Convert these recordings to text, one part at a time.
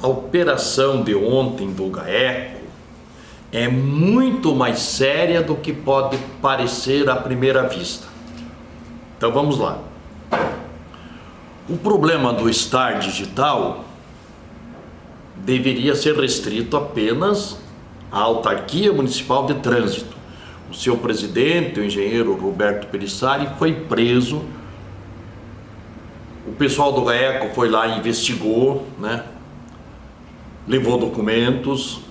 a operação de ontem do GAECO é muito mais séria do que pode parecer à primeira vista. Então vamos lá. O problema do Star Digital deveria ser restrito apenas à autarquia municipal de trânsito. O seu presidente, o engenheiro Roberto Pelissari, foi preso. O pessoal do GAECO foi lá e investigou, né? Levou documentos.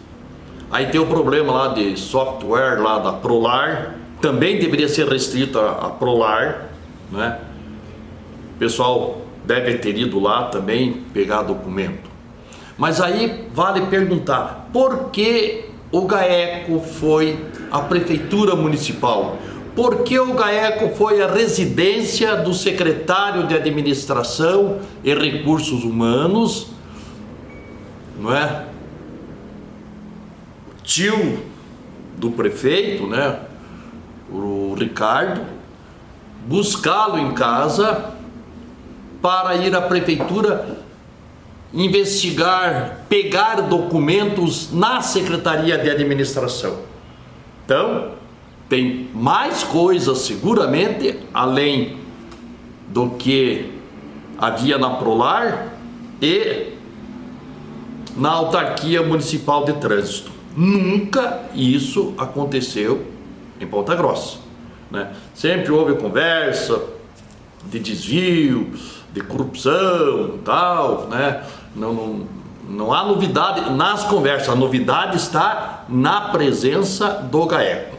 Aí tem o problema lá de software lá da Prolar, também deveria ser restrito a Prolar, né? O pessoal deve ter ido lá também pegar documento. Mas aí vale perguntar, por que o GAECO foi a prefeitura municipal? Por que o GAECO foi a residência do secretário de Administração e Recursos Humanos, não é? O tio do prefeito, né? O Ricardo, buscá-lo em casa para ir à prefeitura investigar, pegar documentos na Secretaria de Administração. Então, tem mais coisas seguramente, além do que havia na Prolar e na Autarquia Municipal de Trânsito. Nunca isso aconteceu em Ponta Grossa, né? Sempre houve conversa de desvio, de corrupção, tal, né? Não há novidade nas conversas, a novidade está na presença do GAECO.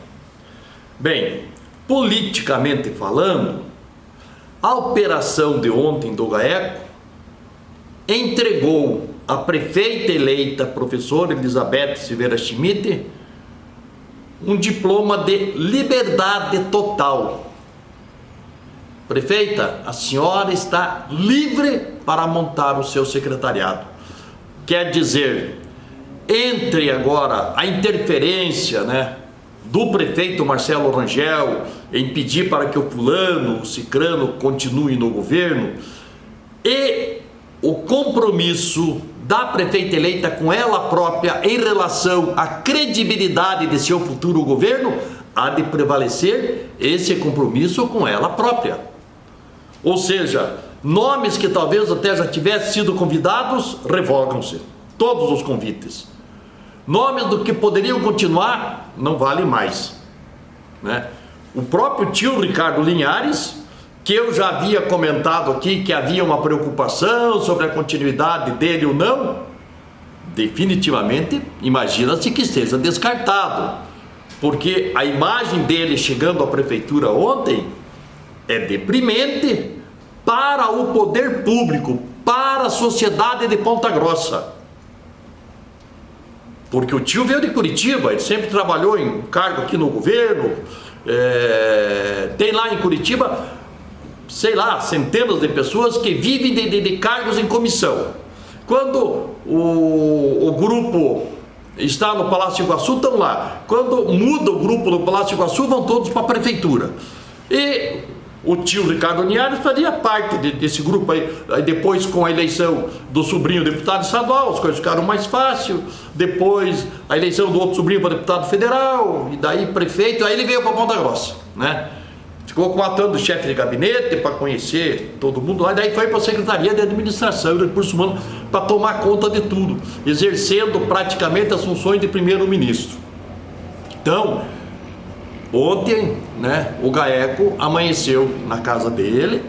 Bem, politicamente falando, a operação de ontem do GAECO entregou a prefeita eleita, professora Elizabeth Silveira Schmidt, um diploma de liberdade total. Prefeita, a senhora está livre para montar o seu secretariado. Quer dizer, entre agora a interferência, né, do prefeito Marcelo Rangel em pedir para que o fulano, o cicrano continue no governo, e o compromisso da prefeita eleita com ela própria em relação à credibilidade de seu futuro governo, há de prevalecer esse compromisso com ela própria. Ou seja, nomes que talvez até já tivessem sido convidados, revogam-se, todos os convites. Nomes do que poderiam continuar, não vale mais, né? O próprio tio Ricardo Linhares, que eu já havia comentado aqui que havia uma preocupação sobre a continuidade dele ou não, definitivamente imagina-se que esteja descartado, porque a imagem dele chegando à prefeitura ontem é deprimente para o poder público, para a sociedade de Ponta Grossa. Porque o tio veio de Curitiba, ele sempre trabalhou em cargo aqui no governo, tem lá em Curitiba, sei lá, centenas de pessoas que vivem de cargos em comissão. Quando o grupo está no Palácio Iguaçu, estão lá. Quando muda o grupo no Palácio Iguaçu, vão todos para a prefeitura. E o tio Ricardo Linhares fazia parte desse grupo aí. Aí depois, com a eleição do sobrinho deputado estadual, as coisas ficaram mais fáceis. Depois a eleição do outro sobrinho para deputado federal, e daí prefeito, aí ele veio para Ponta Grossa, né? Ficou matando o chefe de gabinete para conhecer todo mundo lá, e daí foi para a Secretaria de Administração e Recursos Humanos para tomar conta de tudo, exercendo praticamente as funções de primeiro-ministro. Então, ontem, né, o GAECO amanheceu na casa dele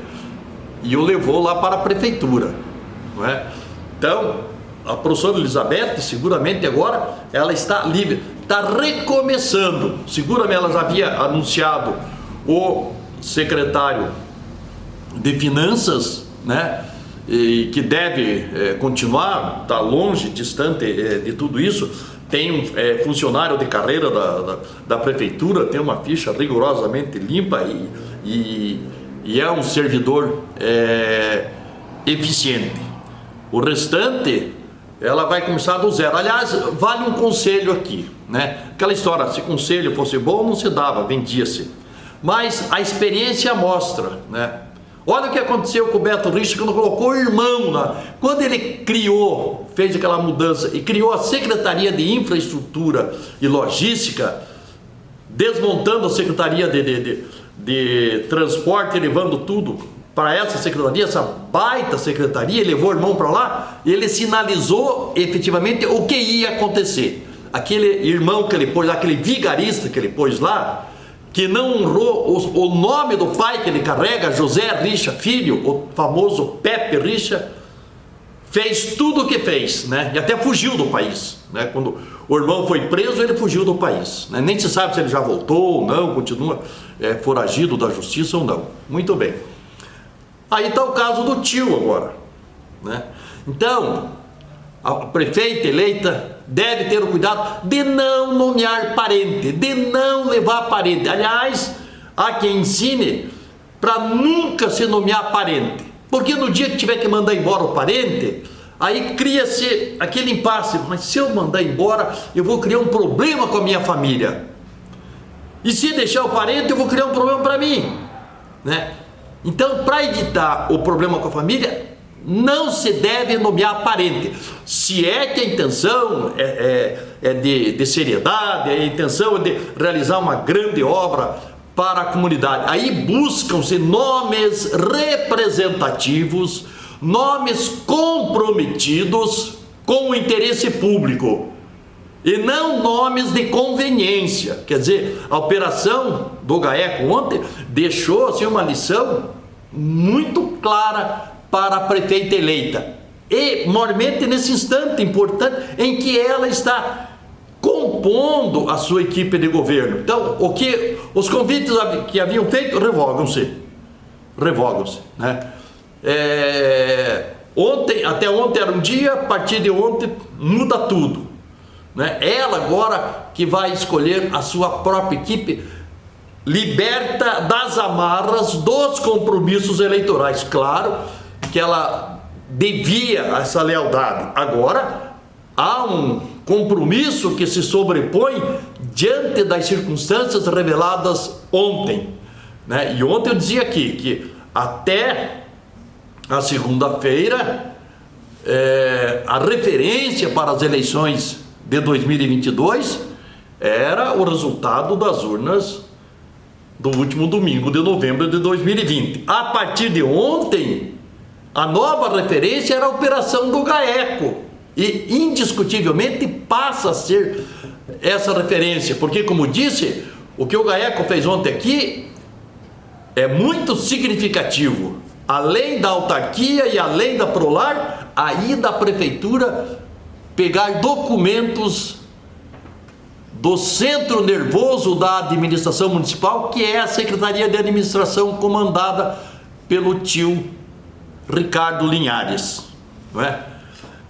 e o levou lá para a prefeitura, não é? Então, a professora Elizabeth, seguramente agora, ela está livre, está recomeçando. Seguramente ela já havia anunciado o secretário de Finanças, né, e que deve continuar, está longe, distante de tudo isso. Tem um funcionário de carreira da prefeitura, tem uma ficha rigorosamente limpa e é um servidor eficiente. O restante, ela vai começar do zero. Aliás, vale um conselho aqui, né? Aquela história, se conselho fosse bom, não se dava, vendia-se. Mas a experiência mostra, né? Olha o que aconteceu com o Beto Richa quando colocou o irmão lá. Quando ele fez aquela mudança e criou a Secretaria de Infraestrutura e Logística, desmontando a Secretaria de Transporte e levando tudo para essa secretaria, essa baita secretaria, ele levou o irmão para lá, e ele sinalizou efetivamente o que ia acontecer. Aquele irmão que ele pôs lá, aquele vigarista que ele pôs lá, que não honrou o nome do pai que ele carrega, José Richa Filho, o famoso Pepe Richa, fez tudo o que fez, né? E até fugiu do país, né? Quando o irmão foi preso, ele fugiu do país, né? Nem se sabe se ele já voltou ou não, continua foragido da justiça ou não. Muito bem. Aí está o caso do tio agora, né? Então, a prefeita eleita deve ter o cuidado de não nomear parente, de não levar parente. Aliás, há quem ensine para nunca se nomear parente, porque no dia que tiver que mandar embora o parente, aí cria-se aquele impasse. Mas se eu mandar embora, eu vou criar um problema com a minha família. E se deixar o parente, eu vou criar um problema para mim, né? Então, para evitar o problema com a família, não se deve nomear parente. Se é que a intenção é de seriedade, a intenção é de realizar uma grande obra para a comunidade, aí buscam-se nomes representativos, nomes comprometidos com o interesse público, e não nomes de conveniência. Quer dizer, a operação do GAECO ontem deixou assim, uma lição muito clara para a prefeita eleita, e maiormente nesse instante importante em que ela está compondo a sua equipe de governo. Então, os convites que haviam feito revogam-se, né? Até ontem era um dia, a partir de ontem muda tudo, né? Ela agora que vai escolher a sua própria equipe, liberta das amarras dos compromissos eleitorais. Claro que ela devia essa lealdade. Agora há um compromisso que se sobrepõe diante das circunstâncias reveladas ontem, né? E ontem eu dizia aqui que até a segunda-feira a referência para as eleições de 2022 era o resultado das urnas do último domingo de novembro de 2020. A partir de ontem, a nova referência era a operação do GAECO, e indiscutivelmente passa a ser essa referência, porque, como disse, o que o GAECO fez ontem aqui é muito significativo. Além da autarquia e além da Prolar, aí da prefeitura pegar documentos do centro nervoso da administração municipal, que é a Secretaria de Administração, comandada pelo tio Ricardo Linhares, não é?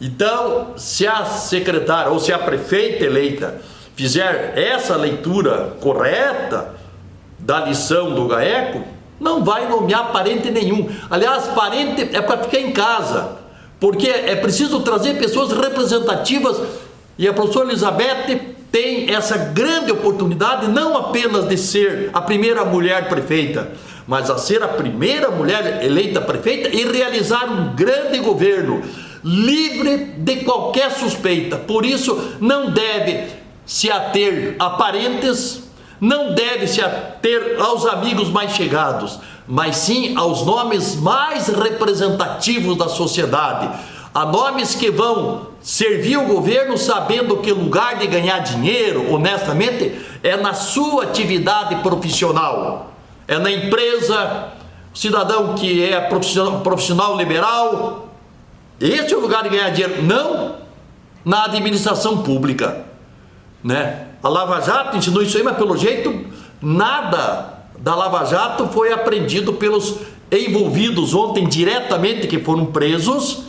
Então, se a secretária ou se a prefeita eleita fizer essa leitura correta da lição do GAECO, não vai nomear parente nenhum. Aliás, parente é para ficar em casa, porque é preciso trazer pessoas representativas, e a professora Elizabeth tem essa grande oportunidade, não apenas de ser a primeira mulher prefeita, mas a ser a primeira mulher eleita prefeita e realizar um grande governo, livre de qualquer suspeita. Por isso, não deve se ater a parentes, não deve se ater aos amigos mais chegados, mas sim aos nomes mais representativos da sociedade, a nomes que vão servir o governo sabendo que o lugar de ganhar dinheiro, honestamente, é na sua atividade profissional, é na empresa, cidadão que é profissional liberal. Esse é o lugar de ganhar dinheiro, não na administração pública, né? A Lava Jato ensinou isso aí, mas pelo jeito nada da Lava Jato foi apreendido pelos envolvidos ontem diretamente, que foram presos,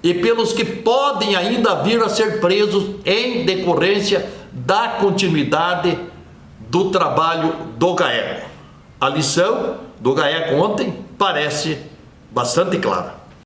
e pelos que podem ainda vir a ser presos em decorrência da continuidade do trabalho do GAECO. A lição do GAECO ontem parece bastante clara.